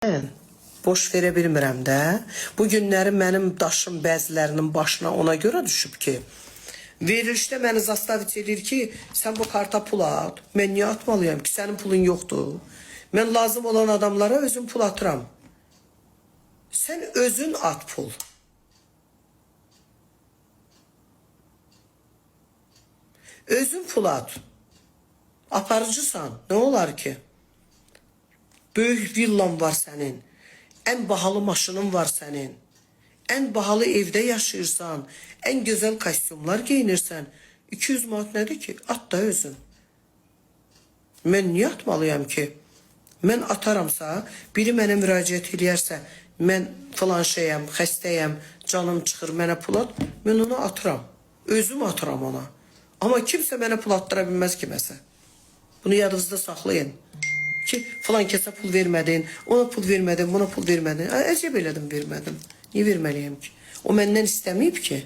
Mən boş verə bilmirəm də. Bu günləri mənim daşım bəzilərinin başına ona görə düşüb ki, verilişdə məni zastavit edir ki, sən bu karta pul at. Mən niyə atmalıyam ki, sənin pulun yoxdur. Mən lazım olan adamlara özüm pul atıram. Sən özün at pul. Özün pul at. Aparıcısan, nə olar ki? Böyük villan var sənin. Ən bahalı maşının var sənin. Ən bahalı evdə yaşayırsan. Ən gözəl kostyumlar geyinirsən. 200 manat nədir ki? At da özün. Mən niyə atmalıyam ki? Mən ataramsa, biri mənə müraciət edərsə, mən filan şeyəm, xəstəyəm, canım çıxır, mənə pul at, mən onu atıram. Özüm atıram ona. Amma kimsə mənə pul attıra bilməz kiməsə. Bunu yadınızda saxlayın. Ki falan kəsə pul vermədin, ona pul vermədin, buna pul vermədin. Əcəb elədim vermədim. Niyə verməliyəm ki? O məndən istəməyib ki.